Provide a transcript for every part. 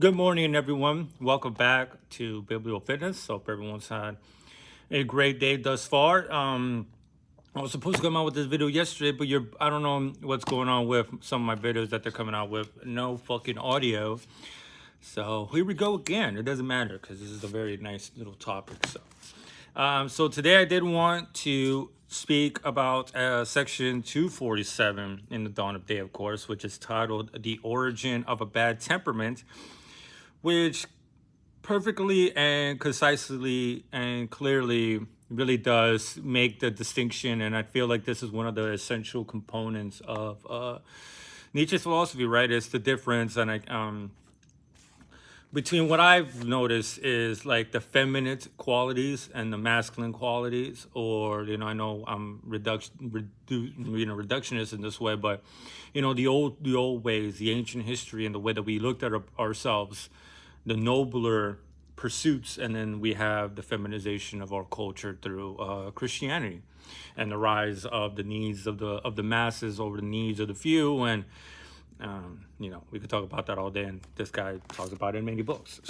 Good morning, everyone. Welcome back to Biblical Fitness. Hope everyone's had a great day thus far. I was supposed to come out with this video yesterday, but I don't know what's going on with some of my videos that they're coming out with. No fucking audio. So here we go again. It doesn't matter because this is a very nice little topic. So today I did want to speak about section 247 in the Dawn of Day, of course, which is titled The Origin of a Bad Temperament, which perfectly and concisely and clearly really does make the distinction. And I feel like this is one of the essential components of Nietzsche's philosophy, right? It's the difference between what I've noticed is like the feminine qualities and the masculine qualities, or I know I'm reductionist in this way, but the old ways, the ancient history, and the way that we looked at ourselves, the nobler pursuits, and then we have the feminization of our culture through Christianity, and the rise of the needs of the masses over the needs of the few. And we could talk about that all day, and this guy talks about it in many books.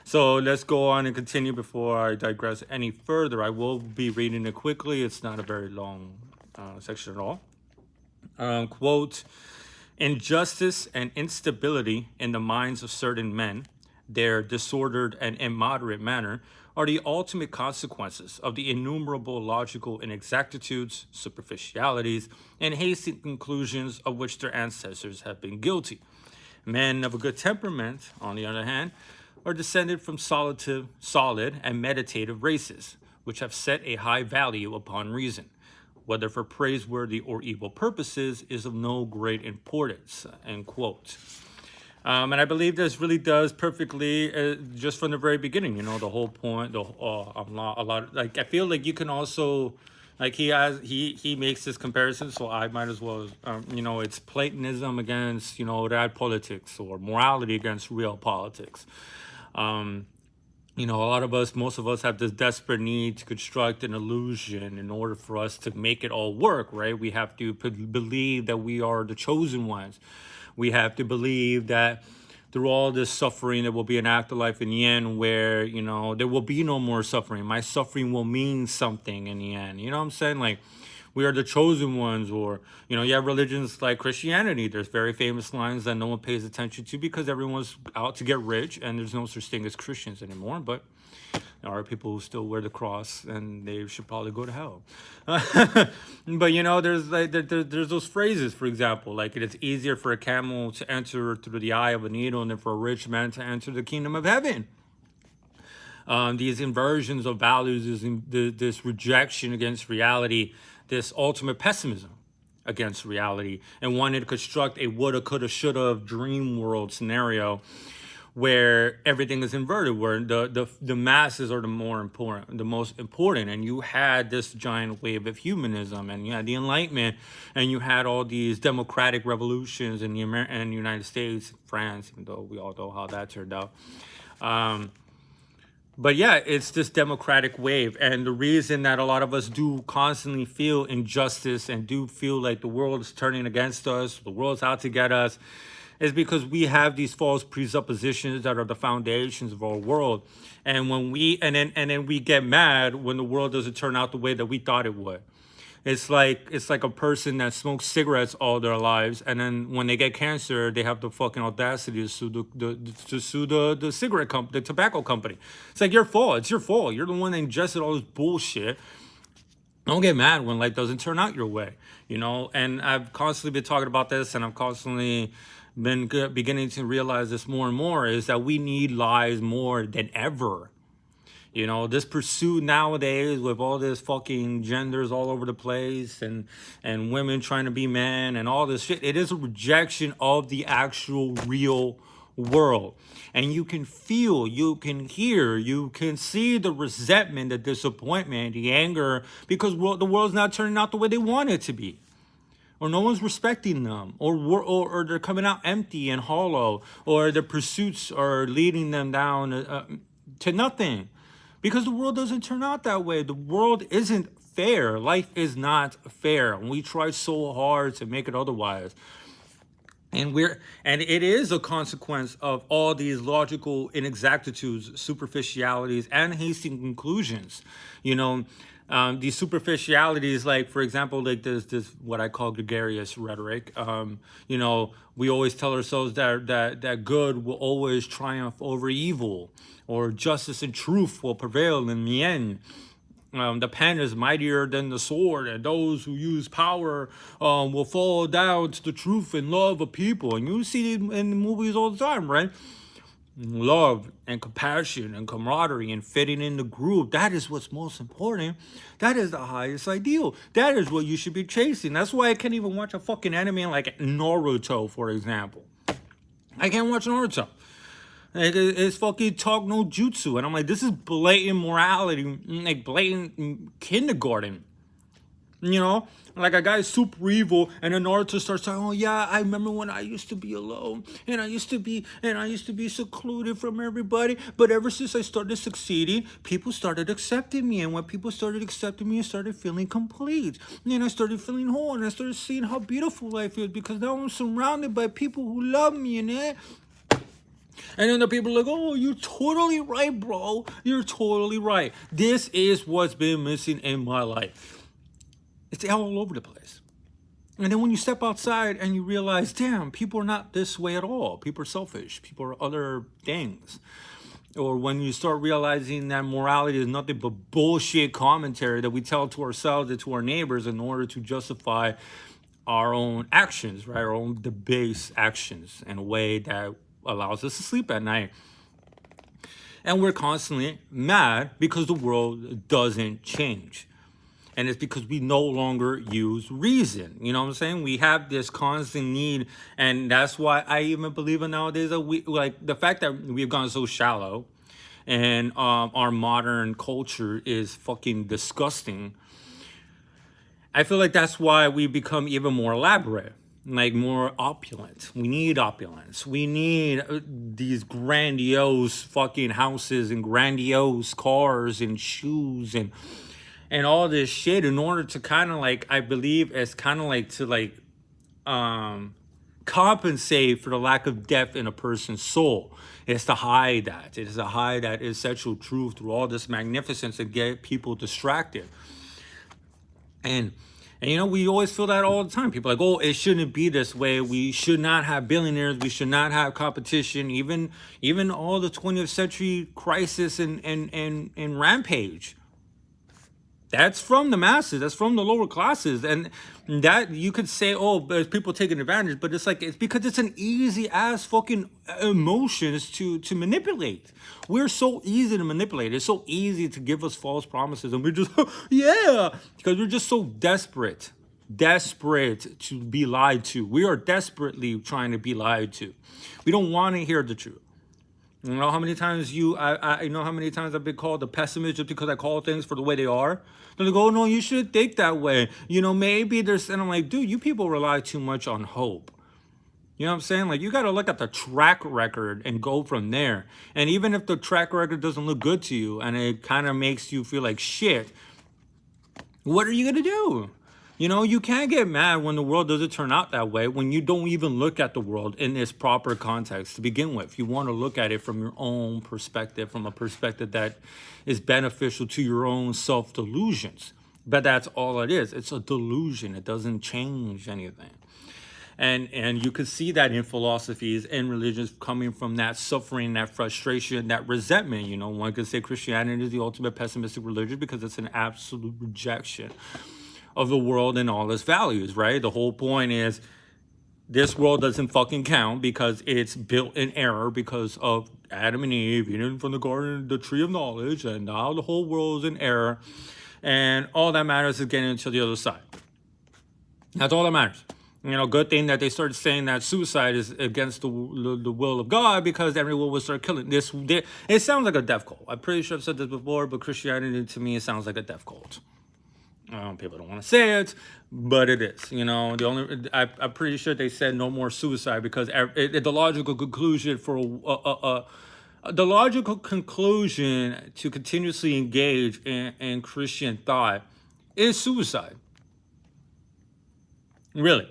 So let's go on and continue. Before I digress any further, I will be reading it quickly. It's not a very long section at all. Quote, "Injustice and instability in the minds of certain men, their disordered and immoderate manner, are the ultimate consequences of the innumerable logical inexactitudes, superficialities, and hasty conclusions of which their ancestors have been guilty. Men of a good temperament, on the other hand, are descended from solid and meditative races, which have set a high value upon reason. Whether for praiseworthy or evil purposes is of no great importance," end quote. And I believe this really does perfectly, just from the very beginning. The whole point. A lot. Like, I feel like you can also, like, he makes this comparison, so I might as well. It's Platonism against that politics, or morality against real politics. A lot of us, most of us, have this desperate need to construct an illusion in order for us to make it all work, right? We have to believe that we are the chosen ones. We have to believe that through all this suffering, there will be an afterlife in the end where, there will be no more suffering. My suffering will mean something in the end. You know what I'm saying? Like, we are the chosen ones. Or, you have religions like Christianity. There's very famous lines that no one pays attention to because everyone's out to get rich, and there's no such thing as Christians anymore. But there are people who still wear the cross, and they should probably go to hell. But there's those phrases, for example, like, it is easier for a camel to enter through the eye of a needle than for a rich man to enter the kingdom of heaven. These inversions of values, this rejection against reality, this ultimate pessimism against reality, and wanting to construct a woulda, coulda, shoulda dream world scenario where everything is inverted, where the masses are the most important. And you had this giant wave of humanism, and you had the Enlightenment, and you had all these democratic revolutions in the United States, France, even though we all know how that turned out. But yeah, it's this democratic wave. And the reason that a lot of us do constantly feel injustice and do feel like the world is turning against us, the world's out to get us, is because we have these false presuppositions that are the foundations of our world. And when then we get mad when the world doesn't turn out the way that we thought it would. It's like a person that smokes cigarettes all their lives, and then when they get cancer, they have the fucking audacity to sue the cigarette company, the tobacco company. It's like, your fault. It's your fault. You're the one that ingested all this bullshit. Don't get mad when life doesn't turn out your way, And I've constantly been talking about this, and I've constantly been beginning to realize this more and more, is that we need lies more than ever. This pursuit nowadays, with all this fucking genders all over the place, and women trying to be men and all this shit, it is a rejection of the actual real world. And you can feel, you can hear, you can see the resentment, the disappointment, the anger, because the world's not turning out the way they want it to be. Or no one's respecting them, or they're coming out empty and hollow, or their pursuits are leading them down to nothing. Because the world doesn't turn out that way. The world isn't fair. Life is not fair. And we try so hard to make it otherwise. And it is a consequence of all these logical inexactitudes, superficialities, and hasty conclusions. You know, these superficialities, like for example, like this what I call gregarious rhetoric. We always tell ourselves that good will always triumph over evil, or justice and truth will prevail in the end. The pen is mightier than the sword, and those who use power will fall down to the truth and love of people. And you see it in the movies all the time, right? Love and compassion and camaraderie and fitting in the group. That is what's most important. That is the highest ideal. That is what you should be chasing. That's why I can't even watch a fucking anime like Naruto, for example. I can't watch Naruto. It's fucking talk no jutsu. And I'm like, this is blatant morality, like blatant kindergarten. Like a guy's super evil, and then Naruto starts talking, oh yeah, I remember when I used to be alone, and I used to be secluded from everybody, but ever since I started succeeding, people started accepting me, and when people started accepting me, I started feeling complete, and I started feeling whole, and I started seeing how beautiful life is, because now I'm surrounded by people who love me, and then the people are like, oh, you're totally right, bro. You're totally right. This is what's been missing in my life. It's all over the place. And then when you step outside and you realize, damn, people are not this way at all. People are selfish. People are other things. Or when you start realizing that morality is nothing but bullshit commentary that we tell to ourselves and to our neighbors in order to justify our own actions, right? Our own debased actions in a way that allows us to sleep at night. And we're constantly mad because the world doesn't change. And it's because we no longer use reason. You know what I'm saying? We have this constant need. And that's why I even believe in nowadays that we, like, the fact that we've gone so shallow and our modern culture is fucking disgusting. I feel like that's why we become even more elaborate, like more opulent. We need opulence. We need these grandiose fucking houses and grandiose cars and shoes and all this shit in order to kind of like, I believe it's kind of like to like compensate for the lack of depth in a person's soul. It's to hide that. It is to hide that essential truth through all this magnificence and get people distracted. And we always feel that all the time. People are like, oh, it shouldn't be this way. We should not have billionaires. We should not have competition. Even all the 20th century crisis and rampage. That's from the masses. That's from the lower classes. And that you could say, oh, there's people taking advantage. But it's like, it's because it's an easy ass fucking emotions to manipulate. We're so easy to manipulate. It's so easy to give us false promises. And we're just, yeah, because we're just so desperate to be lied to. We are desperately trying to be lied to. We don't want to hear the truth. You know how many times I know how many times I've been called a pessimist just because I call things for the way they are. They're like, oh no, you should think that way. Maybe there's, and I'm like, dude, you people rely too much on hope. You know what I'm saying? Like, you got to look at the track record and go from there. And even if the track record doesn't look good to you and it kind of makes you feel like shit, what are you going to do? You can't get mad when the world doesn't turn out that way, when you don't even look at the world in its proper context to begin with. You want to look at it from your own perspective, from a perspective that is beneficial to your own self-delusions. But that's all it is. It's a delusion. It doesn't change anything. And you could see that in philosophies and religions coming from that suffering, that frustration, that resentment. One could say Christianity is the ultimate pessimistic religion because it's an absolute rejection of the world and all its values, right? The whole point is this world doesn't fucking count because it's built in error because of Adam and Eve eating from the garden, the tree of knowledge, and now the whole world is in error. And all that matters is getting to the other side. That's all that matters. Good thing that they started saying that suicide is against the will of God, because everyone will start killing this. It sounds like a death cult. I'm pretty sure I've said this before, but Christianity to me, it sounds like a death cult. People don't want to say it, but it is. I'm pretty sure they said no more suicide because the logical conclusion the logical conclusion to continuously engage in Christian thought is suicide. Really.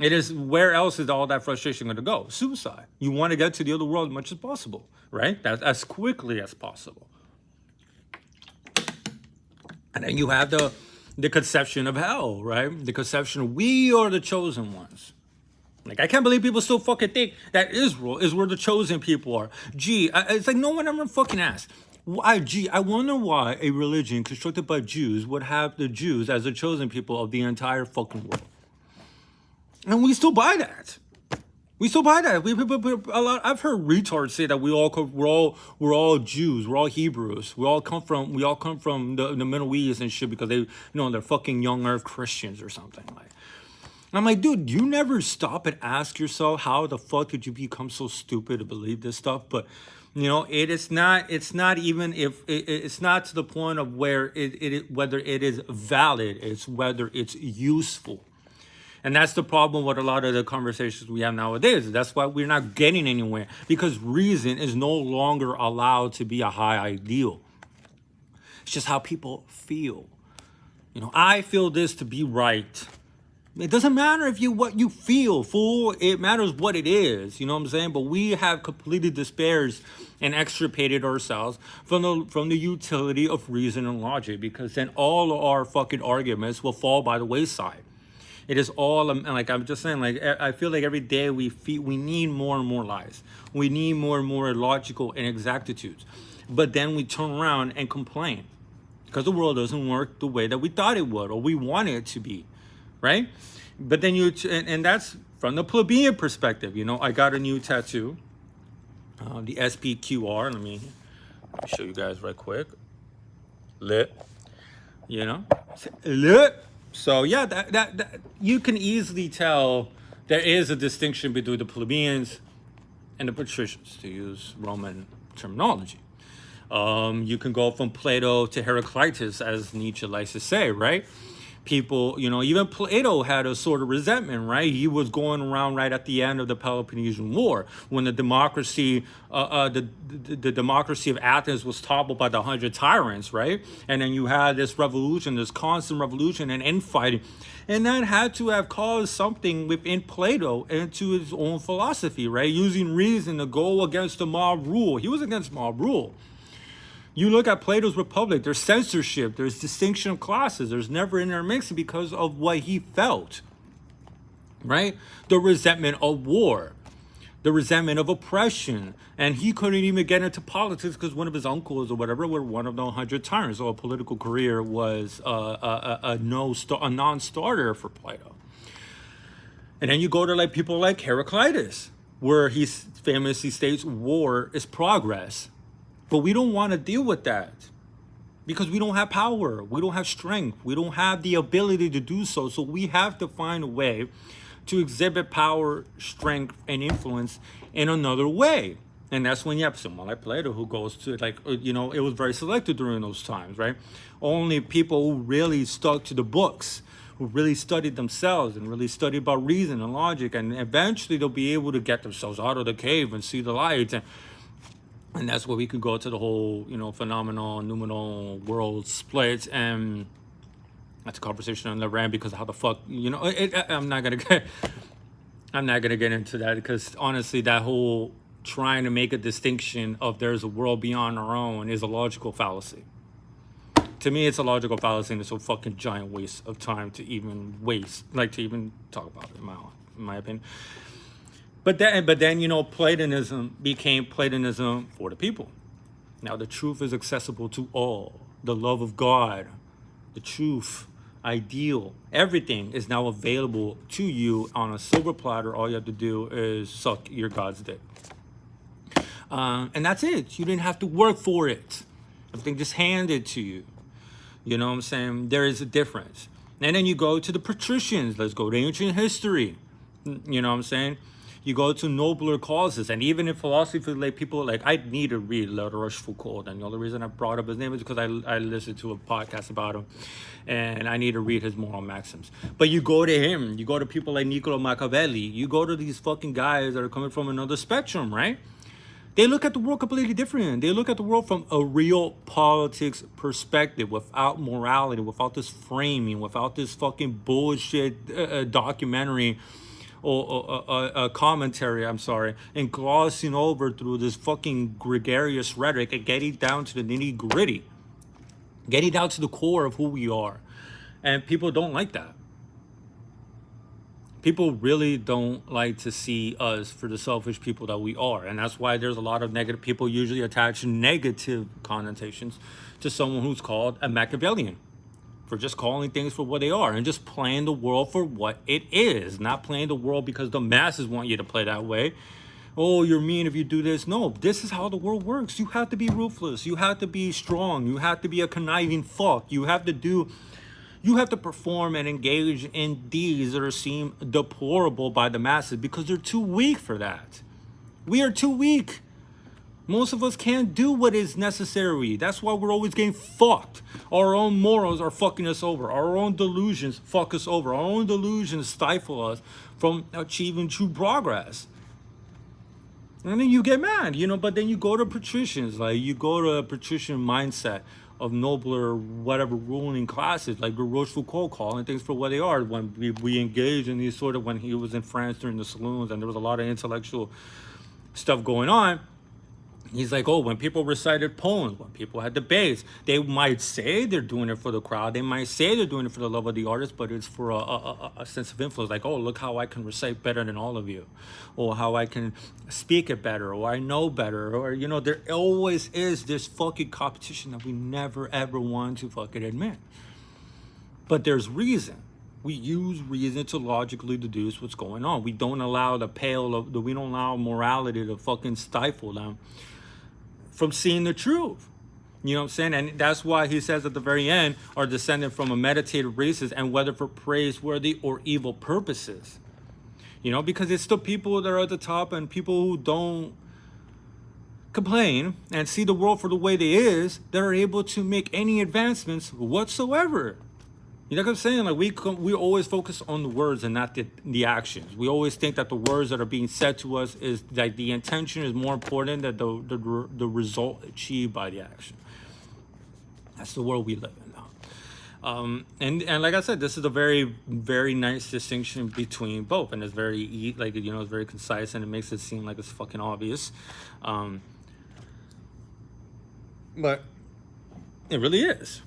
It is, where else is all that frustration going to go? Suicide. You want to get to the other world as much as possible, right? That's as quickly as possible. And then you have the conception of hell, right? The conception we are the chosen ones. Like, I can't believe people still fucking think that Israel is where the chosen people are. It's like no one ever fucking asked. I wonder why a religion constructed by Jews would have the Jews as the chosen people of the entire fucking world. And we still buy that. We still buy that. A lot. I've heard retards say that we're all Jews. We're all Hebrews. We all come from the Middle East and shit because they're fucking young Earth Christians or something like. I'm like, dude, you never stop and ask yourself how the fuck did you become so stupid to believe this stuff? But it's not to the point of where whether it is valid, it's whether it's useful. And that's the problem with a lot of the conversations we have nowadays. That's why we're not getting anywhere, because reason is no longer allowed to be a high ideal. It's just how people feel. I feel this to be right. It doesn't matter what you feel, fool. It matters what it is. You know what I'm saying? But we have completely despaired and extirpated ourselves from the utility of reason and logic, because then all our fucking arguments will fall by the wayside. It is all, like I'm just saying, like I feel like every day we need more and more lies. We need more and more logical inexactitudes. But then we turn around and complain because the world doesn't work the way that we thought it would or we want it to be. Right? But then and that's from the plebeian perspective. I got a new tattoo, the SPQR. Let me show you guys right quick. Lit. Lit. So yeah, that you can easily tell there is a distinction between the plebeians and the patricians, to use Roman terminology. You can go from Plato to Heraclitus, as Nietzsche likes to say, right? People, even Plato had a sort of resentment, right? He was going around right at the end of the Peloponnesian War when the democracy, the democracy of Athens was toppled by the 100 tyrants, right? And then you had this revolution, this constant revolution and infighting. And that had to have caused something within Plato into his own philosophy, right? Using reason to go against the mob rule. He was against mob rule. You look at Plato's Republic, there's censorship, there's distinction of classes, there's never intermixing because of what he felt, right? The resentment of war, the resentment of oppression. And he couldn't even get into politics because one of his uncles or whatever were one of the 100 tyrants. So a political career was a non-starter for Plato. And then you go to people like Heraclitus, where he famously states war is progress. But we don't want to deal with that because we don't have power. We don't have strength. We don't have the ability to do so. So we have to find a way to exhibit power, strength, and influence in another way. And that's when you have someone like Plato who goes to, it was very selective during those times, right? Only people who really stuck to the books, who really studied themselves and really studied about reason and logic. And eventually they'll be able to get themselves out of the cave and see the light. And that's where we could go to the whole, phenomenal, noumenal world split. And that's a conversation on the ram because how the fuck, I'm not going to get into that because honestly, that whole trying to make a distinction of there's a world beyond our own is a logical fallacy. To me, it's a logical fallacy and it's a fucking giant waste of time to even talk about it, in my opinion. But then, Platonism became Platonism for the people. Now, the truth is accessible to all. The love of God, the truth, ideal, everything is now available to you on a silver platter. All you have to do is suck your God's dick. And that's it. You didn't have to work for it. Everything just handed to you. You know what I'm saying? There is a difference. And then you go to the patricians. Let's go to ancient history. You know what I'm saying? You go to nobler causes. And even in philosophy, people I need to read La Rochefoucauld. And the only reason I brought up his name is because I listened to a podcast about him. And I need to read his moral maxims. But you go to him. You go to people like Niccolo Machiavelli. You go to these fucking guys that are coming from another spectrum, right? They look at the world completely different. They look at the world from a real politics perspective, without morality, without this framing, without this fucking bullshit documentary or a commentary, I'm sorry, and glossing over through this fucking gregarious rhetoric and getting down to the nitty gritty, getting down to the core of who we are. And people don't like that. People really don't like to see us for the selfish people that we are. And that's why there's a lot of negative people usually attach negative connotations to someone who's called a Machiavellian, for just calling things for what they are and just playing the world for what it is, not playing the world because the masses want you to play that way. Oh, you're mean if you do this. No, this is how the world works. You have to be ruthless. You have to be strong. You have to be a conniving fuck. You have to perform and engage in deeds that are seen deplorable by the masses because they're too weak for that. We are too weak. Most of us can't do what is necessary. That's why we're always getting fucked. Our own morals are fucking us over. Our own delusions fuck us over. Our own delusions stifle us from achieving true progress. And then you get mad, but then you go to patricians, like you go to a patrician mindset of nobler, whatever ruling classes, like Rochefoucauld calling things for what they are. When we engage in these sort of, when he was in France during the saloons and there was a lot of intellectual stuff going on, he's like, oh, when people recited poems, when people had debates, they might say they're doing it for the crowd. They might say they're doing it for the love of the artist, but it's for a sense of influence. Like, oh, look how I can recite better than all of you. Or how I can speak it better. Or I know better. Or, there always is this fucking competition that we never, ever want to fucking admit. But there's reason. We use reason to logically deduce what's going on. We don't allow we don't allow morality to fucking stifle them from seeing the truth. You know what I'm saying? And that's why he says at the very end, are descended from a meditative races, and whether for praiseworthy or evil purposes. Because it's the people that are at the top and people who don't complain and see the world for the way it is that are able to make any advancements whatsoever. You know what I'm saying? Like we always focus on the words and not the actions. We always think that the words that are being said to us is like the intention is more important than the result achieved by the action. That's the world we live in now. And like I said, this is a very, very nice distinction between both, and it's very it's very concise, and it makes it seem like it's fucking obvious, but it really is.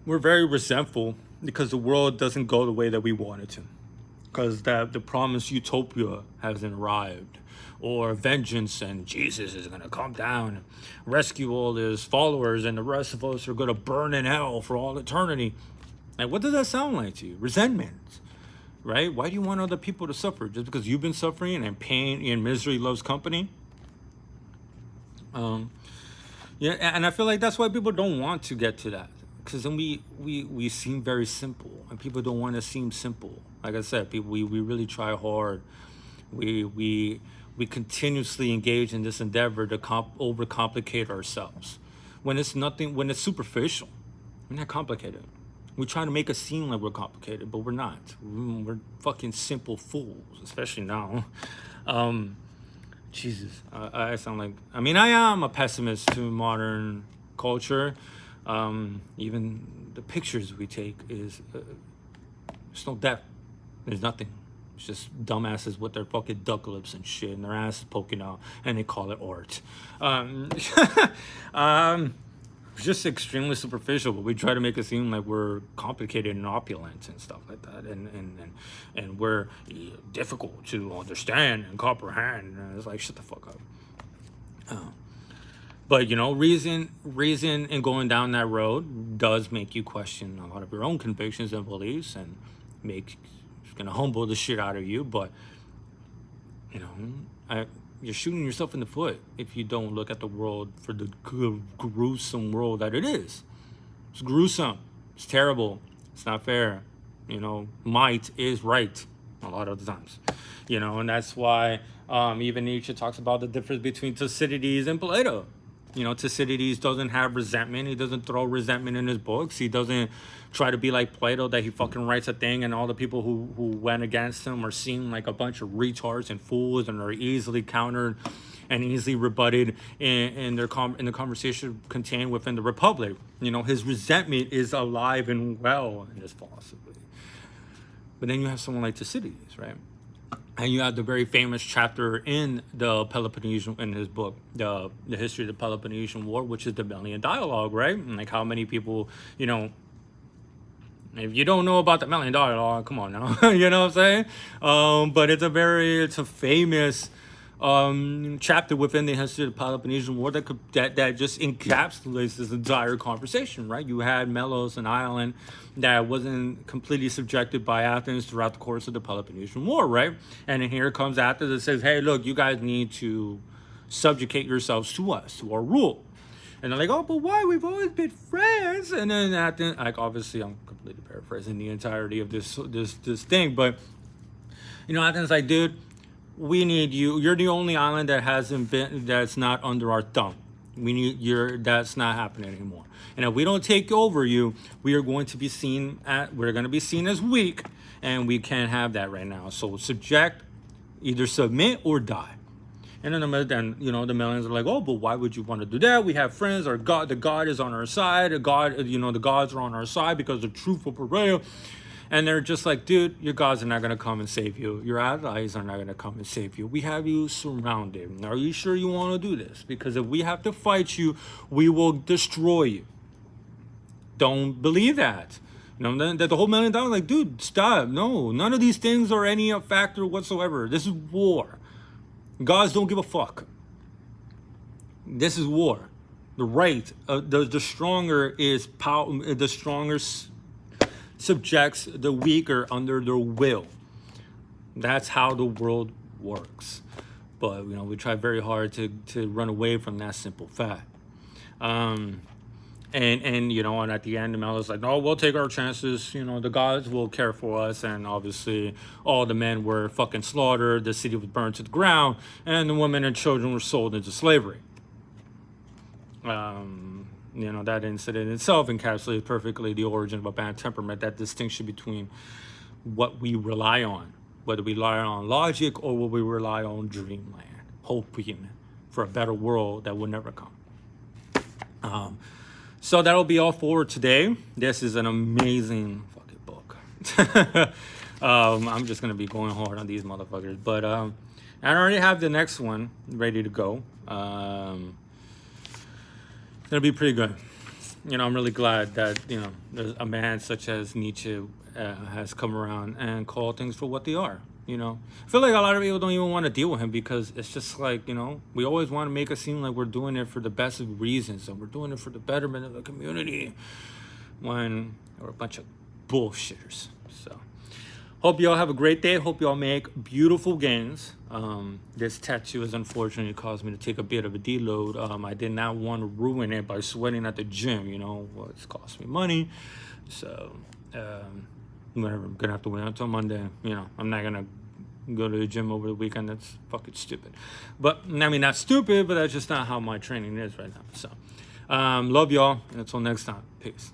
We're very resentful because the world doesn't go the way that we want it to, because the promised utopia hasn't arrived, or vengeance and Jesus is going to come down and rescue all his followers and the rest of us are going to burn in hell for all eternity. Like, what does that sound like to you? Resentment, right? Why do you want other people to suffer? Just because you've been suffering and pain and misery loves company? Yeah, and I feel like that's why people don't want to get to that. Because then we seem very simple, and people don't want to seem simple. Like I said, people we really try hard. We continuously engage in this endeavor to overcomplicate ourselves. When it's nothing, when it's superficial, we're not complicated. We try to make it seem like we're complicated, but we're not. We're fucking simple fools, especially now. Jesus, I sound like, I am a pessimist to modern culture. Even the pictures we take is there's no depth. There's nothing. It's just dumbasses with their fucking duck lips and shit, and their asses poking out, and they call it art. It's just extremely superficial, but we try to make it seem like we're complicated and opulent and stuff like that, and we're difficult to understand and comprehend. And it's like, shut the fuck up. But reason in going down that road does make you question a lot of your own convictions and beliefs, and it's gonna humble the shit out of you. But you're shooting yourself in the foot if you don't look at the world for the gruesome world that it is. It's gruesome. It's terrible. It's not fair. Might is right a lot of the times. And that's why even Nietzsche talks about the difference between Thucydides and Plato. Thucydides doesn't have resentment. He doesn't throw resentment in his books. He doesn't try to be like Plato, that he fucking writes a thing and all the people who went against him are seen like a bunch of retards and fools and are easily countered and easily rebutted in the conversation contained within the Republic. His resentment is alive and well in this philosophy. But then you have someone like Thucydides, right? And you have the very famous chapter in the Peloponnesian, in his book, the history of the Peloponnesian War, which is the Melian dialogue, right? And like how many people, if you don't know about the Melian dialogue, come on now, you know what I'm saying? But it's a famous chapter within the history of the Peloponnesian War that just encapsulates this entire conversation, right? You had Melos, an island that wasn't completely subjected by Athens throughout the course of the Peloponnesian War, right? And then here comes Athens that says, hey, look, you guys need to subjugate yourselves to us, to our rule. And they're like, oh, but why? We've always been friends. And then Athens, like, obviously, I'm completely paraphrasing the entirety of this thing, but Athens, like, dude, we need you. You're the only island that's not under our thumb. That's not happening anymore. And if we don't take over you, we're going to be seen as weak, and we can't have that right now. So either submit or die. And then the Melians are like, oh, but why would you want to do that? We have friends. The God is on our side. The gods are on our side because the truth will prevail. And they're just like, dude, your gods are not going to come and save you. Your allies are not going to come and save you. We have you surrounded. Are you sure you want to do this? Because if we have to fight you, we will destroy you. Don't believe that. That the whole Melian dialogue, like, dude, stop. No, none of these things are any factor whatsoever. This is war. Gods don't give a fuck. This is war. The stronger is power. The stronger subjects the weaker under their will. That's how the world works. But we try very hard to run away from that simple fact. And at the end, the Melos like, no, we'll take our chances. The gods will care for us. And obviously, all the men were fucking slaughtered. The city was burned to the ground, and the women and children were sold into slavery. That incident itself encapsulates perfectly the origin of a bad temperament, that distinction between what we rely on, whether we rely on logic or whether we rely on dreamland, hoping for a better world that will never come. So that'll be all for today. This is an amazing fucking book. I'm just going to be going hard on these motherfuckers. But I already have the next one ready to go. It'll be pretty good. I'm really glad that, there's a man such as Nietzsche has come around and called things for what they are. I feel like a lot of people don't even want to deal with him because it's just like, we always want to make it seem like we're doing it for the best of reasons and we're doing it for the betterment of the community when we're a bunch of bullshitters. So hope y'all have a great day. Hope y'all make beautiful gains. This tattoo has unfortunately caused me to take a bit of a deload. I did not want to ruin it by sweating at the gym, it's cost me money. So, whatever, I'm gonna have to wait until Monday. I'm not gonna go to the gym over the weekend. That's fucking stupid. But I mean, not stupid, but that's just not how my training is right now. So, love y'all. And until next time, peace.